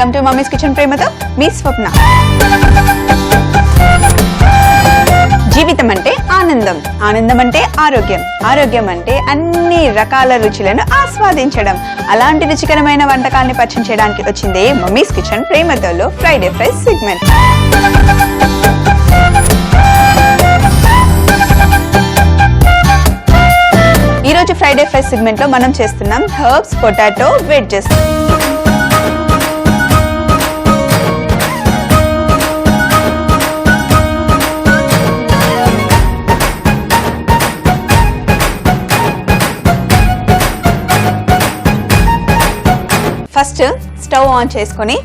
Welcome to mummies kitchen ప్రేమతో మీ స్వప్న. జీవితం అంటే ఆనందం, ఆనందం అంటే ఆరోగ్యం, ఆరోగ్యం అంటే అన్ని రకాల రుచులను ఆస్వాదించడం. అలాంటి రుచికరమైన వంటకాన్ని పరిచయం చేయడానికి వచ్చిందే మమ్మీస్ కిచెన్ ప్రేమతోలో ఫ్రైడే ఫ్రెష్ సెగ్మెంట్. ఈ రోజు ఫ్రైడే ఫ్రెష్ సెగ్మెంట్ లో మనం చేస్తున్నాం herbs potato wedges. First stove on చేసుకొని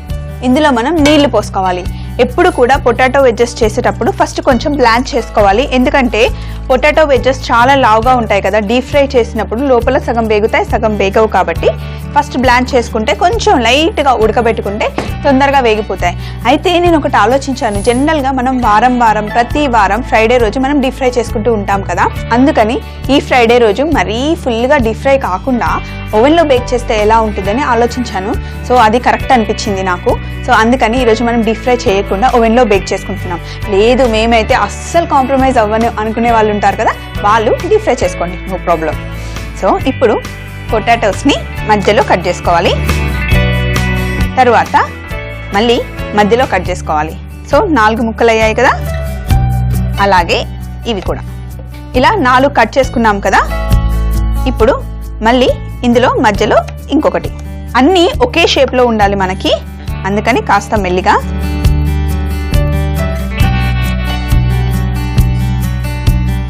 ఇందులో మనం నీళ్లు పోసుకోవాలి. ఎప్పుడు కూడా పొటాటో వెజ్జెస్ చేసేటప్పుడు ఫస్ట్ కొంచెం బ్లాంచ్ చేసుకోవాలి. ఎందుకంటే పొటాటో వెజ్జెస్ చాలా లావుగా ఉంటాయి కదా, డీప్ ఫ్రై చేసినప్పుడు లోపల సగం వేగుతాయి, సగం వేగవు. కాబట్టి ఫస్ట్ బ్లాంచ్ చేసుకుంటే కొంచెం లైట్గా ఉడకబెట్టుకుంటే తొందరగా వేగిపోతాయి. అయితే నేను ఒకటి ఆలోచించాను, జనరల్గా మనం ప్రతి వారం ఫ్రైడే రోజు మనం డీప్ ఫ్రై చేసుకుంటూ ఉంటాం కదా, అందుకని ఈ ఫ్రైడే రోజు మరీ ఫుల్గా డీప్ ఫ్రై కాకుండా ఓవెన్లో బేక్ చేస్తే ఎలా ఉంటుందని ఆలోచించాను. సో అది కరెక్ట్ అనిపించింది నాకు. సో అందుకని ఈరోజు మనం డీప్ ఫ్రై చేయకుండా ఓవెన్లో బేక్ చేసుకుంటున్నాం. లేదు మేమైతే అస్సలు కాంప్రమైజ్ అవ్వను అనుకునే వాళ్ళు ఉంటారు కదా, వాళ్ళు డీప్ ఫ్రై చేసుకోండి, నో ప్రాబ్లం. సో ఇప్పుడు పొటాటోస్ని మధ్యలో కట్ చేసుకోవాలి. తర్వాత మళ్ళీ మధ్యలో కట్ చేసుకోవాలి. సో 4 ముక్కలు అయ్యాయి కదా, అలాగే ఇవి కూడా ఇలా 4 కట్ చేసుకున్నాం కదా. ఇప్పుడు మళ్ళీ ఇందులో మధ్యలో ఇంకొకటి. అన్నీ ఒకే షేప్లో ఉండాలి మనకి, అందుకని కాస్త మెల్లిగా.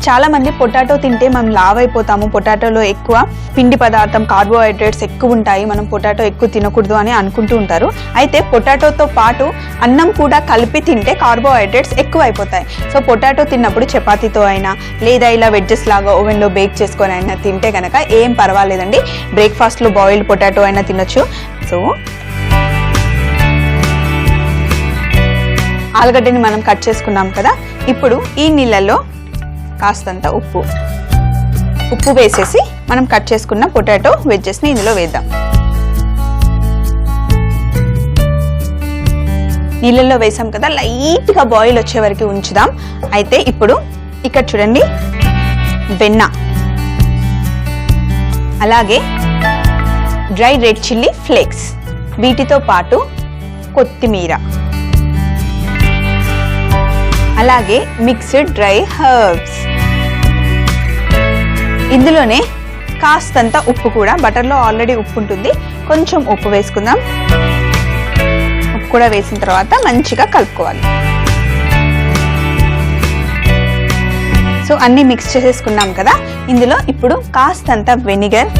చాలా మంది పొటాటో తింటే మనం లావ్ అయిపోతాము, పొటాటోలో ఎక్కువ పిండి పదార్థం కార్బోహైడ్రేట్స్ ఎక్కువ ఉంటాయి, మనం పొటాటో ఎక్కువ తినకూడదు అని అనుకుంటూ ఉంటారు. అయితే పొటాటోతో పాటు అన్నం కూడా కలిపి తింటే కార్బోహైడ్రేట్స్ ఎక్కువ అయిపోతాయి. సో పొటాటో తిన్నప్పుడు చపాతీతో అయినా లేదా ఇలా వెడ్జెస్ లాగా ఓవెన్లో బేక్ చేసుకొని అయినా తింటే కనుక ఏం పర్వాలేదండి. బ్రేక్ఫాస్ట్లో బాయిల్డ్ పొటాటో అయినా తినొచ్చు. సో ఆలుగడ్డని మనం కట్ చేసుకున్నాం కదా, ఇప్పుడు ఈ నీళ్ళల్లో కాస్తంత ఉప్పు వేసేసి మనం కట్ చేసుకున్న పొటాటో వెజ్జెస్ని ఇందులో వేద్దాం. నీళ్ళల్లో వేసాం కదా, లైట్గా బాయిల్ వచ్చే వరకు ఉంచుదాం. అయితే ఇప్పుడు ఇక్కడ చూడండి, వెన్న, అలాగే డ్రై రెడ్ చిల్లీ ఫ్లేక్స్, వీటితో పాటు కొత్తిమీర, అలాగే మిక్స్డ్ డ్రై హర్బ్స్, ఇందులోనే కాస్తంత ఉప్పు కూడా, బటర్లో ఆల్రెడీ ఉప్పు ఉంటుంది, కొంచెం ఉప్పు వేసుకుందాం. ఉప్పు కూడా వేసిన తర్వాత మంచిగా కలుపుకోవాలి. సో అన్నీ మిక్స్ చేసేసుకున్నాం కదా, ఇందులో ఇప్పుడు కాస్తంత వెనిగర్,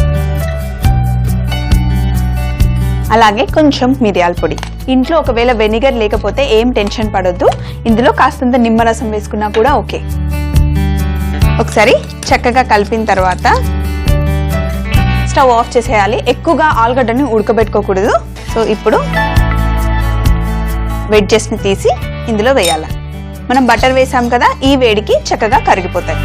అలాగే కొంచెం మిరియాల పొడి. ఇంట్లో ఒకవేళ వెనిగర్ లేకపోతే ఏం టెన్షన్ పడొద్దు, ఇందులో కాస్తంత నిమ్మరసం వేసుకున్నా కూడా ఓకే. ఒకసారి చక్కగా కలిపిన తర్వాత స్టవ్ ఆఫ్ చేసేయాలి. ఎక్కువగా ఆలుగడ్డని ఉడకబెట్టుకోకూడదు. సో ఇప్పుడు వెడ్జెస్ని తీసి ఇందులో వేయాలి. మనం బటర్ వేసాం కదా, ఈ వేడికి చక్కగా కరిగిపోతాయి.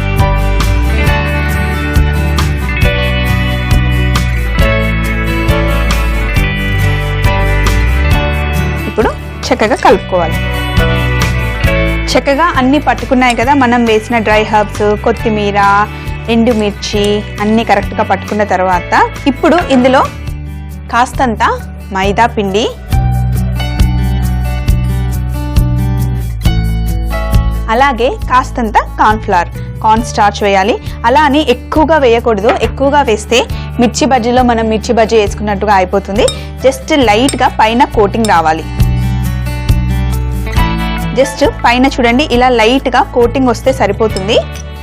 ఇప్పుడు చక్కగా కలుపుకోవాలి. చక్కగా అన్ని పట్టుకున్నాయి కదా, మనం వేసిన డ్రై హర్బ్స్, కొత్తిమీర, ఎండుమిర్చి అన్నీ కరెక్ట్గా పట్టుకున్న తర్వాత ఇప్పుడు ఇందులో కాస్తంత మైదా పిండి, అలాగే కాస్తంత కార్న్ స్టార్చ్ వేయాలి. అలా అని ఎక్కువగా వేయకూడదు, ఎక్కువగా వేస్తే మిర్చి బజ్జీలో మనం మిర్చి బజ్జీ వేసుకున్నట్టుగా అయిపోతుంది. జస్ట్ లైట్గా పైన కోటింగ్ రావాలి. జస్ట్ పైన చూడండి, ఇలా లైట్గా కోటింగ్ వస్తే సరిపోతుంది.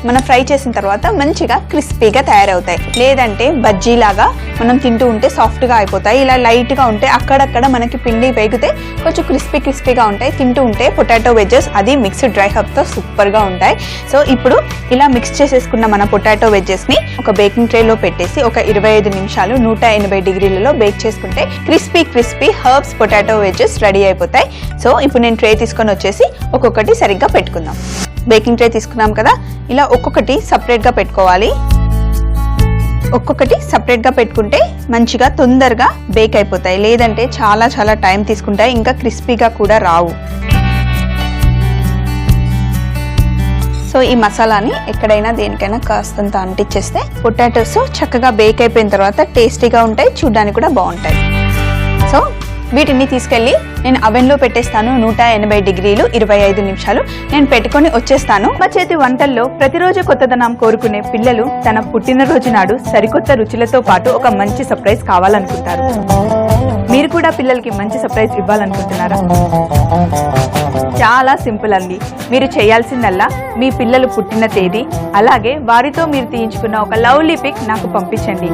మనం ఫ్రై చేసిన తర్వాత మంచిగా క్రిస్పీగా తయారవుతాయి. లేదంటే బజ్జీలాగా మనం తింటూ ఉంటే సాఫ్ట్గా అయిపోతాయి. ఇలా లైట్గా ఉంటే అక్కడక్కడ మనకి పిండి వేగితే కొంచెం క్రిస్పీగా ఉంటాయి. తింటూ ఉంటే పొటాటో వెజ్జెస్, అది మిక్స్డ్ డ్రై హర్బ్తో సూపర్గా ఉంటాయి. సో ఇప్పుడు ఇలా మిక్స్ చేసేసుకున్న మన పొటాటో వెజ్జెస్ని ఒక బేకింగ్ ట్రేలో పెట్టేసి ఒక 25 నిమిషాలు 180 డిగ్రీలలో బేక్ చేసుకుంటే crispy herbs potato wedges ready అయిపోతాయి. సో ఇప్పుడు నేను ట్రే తీసుకొని వచ్చేసి ఒక్కొక్కటి సరిగ్గా పెట్టుకుందాం. బేకింగ్ ట్రే తీసుకున్నాం కదా, ఇలా ఒక్కొక్కటి సపరేట్గా పెట్టుకోవాలి. ఒక్కొక్కటి సపరేట్గా పెట్టుకుంటే మంచిగా తొందరగా బేక్ అయిపోతాయి, లేదంటే చాలా చాలా టైం తీసుకుంటాయి, ఇంకా క్రిస్పీగా కూడా రావు. సో ఈ మసాలాని ఎక్కడైనా దేనికైనా కాస్తంత అంటించేస్తే పొటాటోస్ చక్కగా బేక్ అయిపోయిన తర్వాత టేస్టీగా ఉంటాయి, చూడడానికి కూడా బాగుంటాయి. సో వీటిని తీసుకెళ్ళి నేను అవెన్లో పెట్టేస్తాను. 180 డిగ్రీలు 25 నిమిషాలు నేను పెట్టుకొని వచ్చేస్తాను. మా చేతి వంటల్లో ప్రతిరోజు కొత్తదనం కోరుకునే పిల్లలు తన పుట్టినరోజు నాడు సరికొత్త రుచులతో పాటు ఒక మంచి సర్ప్రైజ్ కావాలనుకుంటారు. మీరు కూడా పిల్లలకి మంచి సర్ప్రైజ్ ఇవ్వాలనుకుంటున్నారా? చాలా సింపుల్ అండి. మీరు చేయాల్సిందల్లా మీ పిల్లలు పుట్టిన తేదీ, అలాగే వారితో మీరు తీయించుకున్న ఒక లవ్లీ పిక్ నాకు పంపించండి.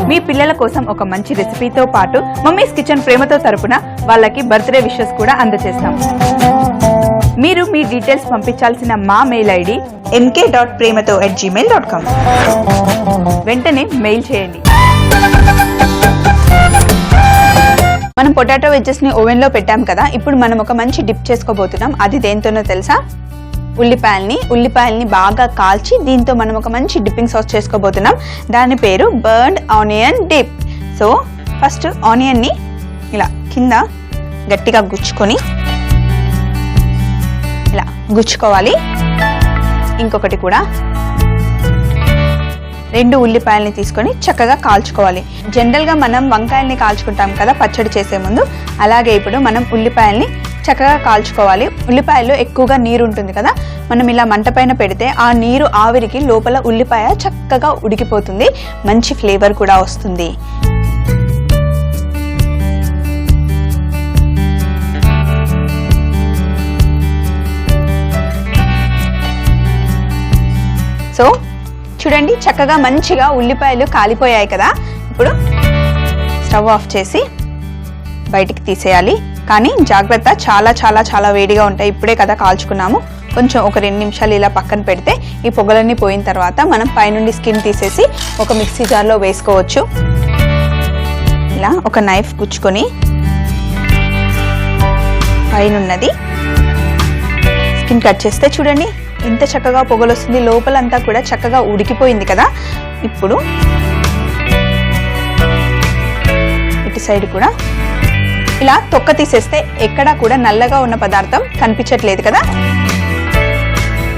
మీ పిల్లల కోసం ఒక మంచి రెసిపీతో పాటు మమ్మీస్ కిచెన్ ప్రేమతో తరపున వాళ్ళకి బర్త్డే విషెస్ కూడా అందజేస్తాం. మీరు మీ డీటెయిల్స్ పంపించాల్సిన మా మెయిల్ ఐడి mk.premato@gmail.com. వెంటనే మెయిల్ చేయండి. మనం పొటాటో వెజ్జెస్ ని ఓవెన్ లో పెట్టాం కదా, ఇప్పుడు మనం ఒక మంచి డిప్ చేసుకోబోతున్నాం. అది దేంతోనో తెలుసా? ఉల్లిపాయల్ని బాగా కాల్చి దీంతో మనం ఒక మంచి డిప్పింగ్ సాస్ చేసుకోబోతున్నాం. దాని పేరు burned onion dip. So first ఆనియన్ని ఇలా కింద గట్టిగా గుచ్చుకొని ఇలా గుచ్చుకోవాలి. ఇంకొకటి కూడా 2 ఉల్లిపాయల్ని తీసుకొని చక్కగా కాల్చుకోవాలి. జనరల్గా మనం వంకాయల్ని కాల్చుకుంటాం కదా పచ్చడి చేసే ముందు, అలాగే ఇప్పుడు మనం ఉల్లిపాయల్ని చక్కగా కాల్చుకోవాలి. ఉల్లిపాయల్లో ఎక్కువగా నీరు ఉంటుంది కదా, మనం ఇలా మంట పైన పెడితే ఆ నీరు ఆవిరికి లోపల ఉల్లిపాయ చక్కగా ఉడికిపోతుంది, మంచి ఫ్లేవర్ కూడా వస్తుంది. సో చూడండి, చక్కగా మంచిగా ఉల్లిపాయలు కాలిపోయాయి కదా. ఇప్పుడు స్టవ్ ఆఫ్ చేసి బయటికి తీసేయాలి. కానీ జాగ్రత్త, చాలా చాలా చాలా వేడిగా ఉంటాయి. ఇప్పుడే కదా కాల్చుకున్నాము. కొంచెం ఒక 2 నిమిషాలు ఇలా పక్కన పెడితే ఈ పొగలన్నీ పోయిన తర్వాత మనం పైనుండి స్కిన్ తీసేసి ఒక మిక్సీ జార్లో వేసుకోవచ్చు. ఇలా ఒక నైఫ్ గుచ్చుకొని పైనున్నది స్కిన్ కట్ చేస్తే చూడండి ఎంత చక్కగా పొగలు వస్తుంది, లోపలంతా కూడా చక్కగా ఉడికిపోయింది కదా. ఇప్పుడు ఇటు సైడ్ కూడా ఇలా తొక్క తీసేస్తే ఎక్కడా కూడా నల్లగా ఉన్న పదార్థం కనిపించట్లేదు కదా.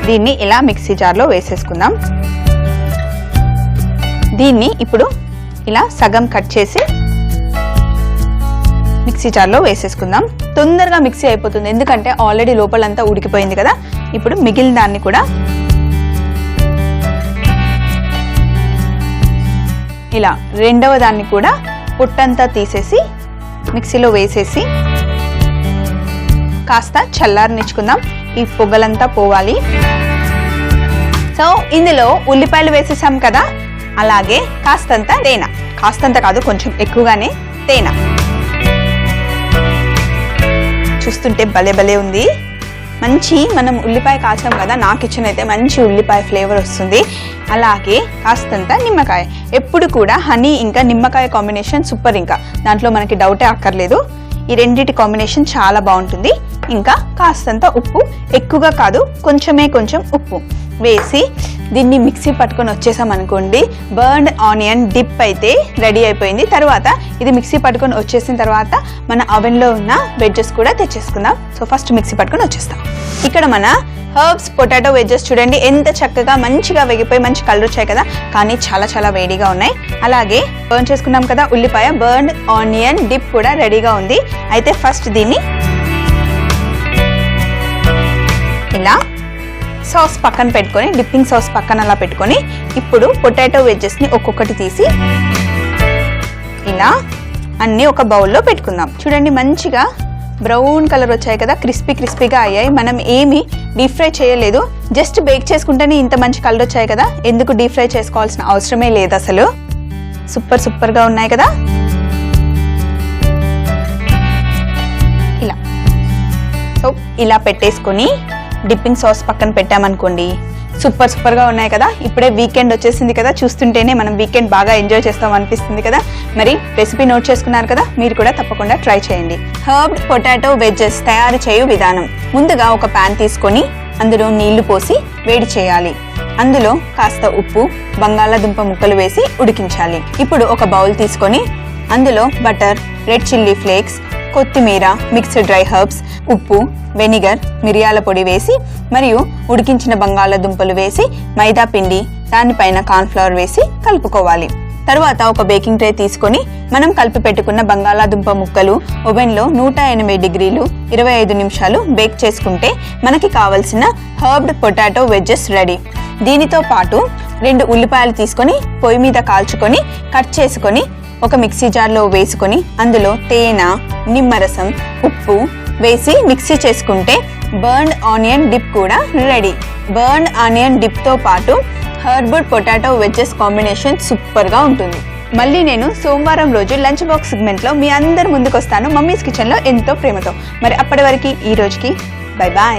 దీన్ని ఇలా మిక్సీ జార్లో వేసేసుకుందాం. దీన్ని ఇప్పుడు ఇలా సగం కట్ చేసి మిక్సీ జార్లో వేసేసుకుందాం. తొందరగా మిక్సీ అయిపోతుంది, ఎందుకంటే ఆల్రెడీ లోపలంతా ఉడికిపోయింది కదా. ఇప్పుడు మిగిలిన దాన్ని కూడా ఇలా రెండవ దాన్ని కూడా పొట్టంతా తీసేసి మిక్సీలో వేసేసి కాస్త చల్లారనిచ్చుకుందాం. ఈ పొగలంతా పోవాలి. సో ఇందులో ఉల్లిపాయలు వేసేసాం కదా, అలాగే కాస్తంత తేనె, కాస్తంత కాదు కొంచెం ఎక్కువగానే తేనె. చూస్తుంటే భలే భలే ఉంది. మంచి మనం ఉల్లిపాయ కాచాం కదా, నా కిచెన్ అయితే మంచి ఉల్లిపాయ ఫ్లేవర్ వస్తుంది. అలాగే కాస్తంత నిమ్మకాయ. ఎప్పుడు కూడా హనీ ఇంకా నిమ్మకాయ కాంబినేషన్ సూపర్, ఇంకా దాంట్లో మనకి డౌటే అక్కర్లేదు. ఈ రెండిటి కాంబినేషన్ చాలా బాగుంటుంది. ఇంకా కాస్తంత ఉప్పు, ఎక్కువగా కాదు కొంచెం ఉప్పు వేసి దీన్ని మిక్సీ పట్టుకొని వచ్చేసాం అనుకోండి, బర్న్డ్ ఆనియన్ డిప్ అయితే రెడీ అయిపోయింది. తర్వాత ఇది మిక్సీ పట్టుకొని వచ్చేసిన తర్వాత మన అవెన్లో ఉన్న వెజ్జెస్ కూడా తెచ్చేసుకుందాం. సో ఫస్ట్ మిక్సీ పట్టుకొని వచ్చేస్తాం. ఇక్కడ మన హర్బ్స్ పొటాటో వెజ్జెస్ చూడండి ఎంత చక్కగా మంచిగా వేగిపోయి మంచి కలర్ వచ్చాయి కదా, కానీ చాలా చాలా వేడిగా ఉన్నాయి. అలాగే బర్న్ చేసుకున్నాం కదా ఉల్లిపాయ, బర్న్డ్ ఆనియన్ డిప్ కూడా రెడీగా ఉంది. అయితే ఫస్ట్ దీన్ని ఇలా సాస్ పక్కన పెట్టుకొని, డిప్పింగ్ సాస్ పక్కన అలా పెట్టుకొని, ఇప్పుడు పొటాటో వెజ్జెస్ని ఒక్కొక్కటి తీసి ఇలా అన్నీ ఒక బౌల్లో పెట్టుకుందాం. చూడండి మంచిగా బ్రౌన్ కలర్ వచ్చాయి కదా, క్రిస్పీగా అయ్యాయి. మనం ఏమి డీప్ ఫ్రై చేయలేదు, జస్ట్ బేక్ చేసుకుంటేనే ఇంత మంచి కలర్ వచ్చాయి కదా. ఎందుకు డీప్ ఫ్రై చేసుకోవాల్సిన అవసరమే లేదు అసలు. సూపర్గా ఉన్నాయి కదా. ఇలా సో ఇలా పెట్టేసుకొని డిప్పింగ్ సాస్ పక్కన పెట్టామనుకోండి, సూపర్గా ఉన్నాయి కదా. ఇప్పుడే వీకెండ్ వచ్చేసింది కదా, చూస్తుంటేనే మనం వీకెండ్ బాగా ఎంజాయ్ చేస్తాం అనిపిస్తుంది కదా. మరి రెసిపీ నోట్ చేసుకున్నారు కదా, మీరు కూడా తప్పకుండా ట్రై చేయండి. హర్బ్డ్ పొటాటో వెజ్జెస్ తయారు చేయు విధానం. ముందుగా ఒక ప్యాన్ తీసుకొని అందులో నీళ్లు పోసి వేడి చేయాలి. అందులో కాస్త ఉప్పు, బంగాళాదుంప ముక్కలు వేసి ఉడికించాలి. ఇప్పుడు ఒక బౌల్ తీసుకొని అందులో బటర్, రెడ్ చిల్లీ ఫ్లేక్స్, కొత్తిమీర, మిక్స్డ్ డ్రై హర్బ్స్, ఉప్పు, వెనిగర్, మిరియాల పొడి వేసి మరియు ఉడికించిన బంగాళాదుంపలు వేసి మైదా పిండి, దానిపైన కార్న్ఫ్లవర్ వేసి కలుపుకోవాలి. తర్వాత ఒక బేకింగ్ ట్రే తీసుకొని మనం కలిపి పెట్టుకున్న బంగాళాదుంప ముక్కలు ఓవెన్లో 180 డిగ్రీలు 25 నిమిషాలు బేక్ చేసుకుంటే మనకి కావలసిన హర్బ్డ్ పొటాటో వెజ్జెస్ రెడీ. దీనితో పాటు 2 ఉల్లిపాయలు తీసుకొని పొయ్యి మీద కాల్చుకొని కట్ చేసుకొని ఒక మిక్సీ జార్లో వేసుకొని అందులో తేనె, నిమ్మరసం, ఉప్పు వేసి మిక్సీ చేసుకుంటే బర్న్డ్ ఆనియన్ డిప్ కూడా రెడీ. బర్న్డ్ ఆనియన్ డిప్ తో పాటు హర్బ్డ్ పొటాటో వెజ్జెస్ కాంబినేషన్ సూపర్ గా ఉంటుంది. మళ్ళీ నేను సోమవారం రోజు లంచ్ బాక్స్ సెగ్మెంట్ లో మీ అందరి ముందుకు వస్తాను, మమ్మీస్ కిచెన్ లో ఎంతో ప్రేమతో. మరి అప్పటి వరకు ఈ రోజుకి బై బాయ్.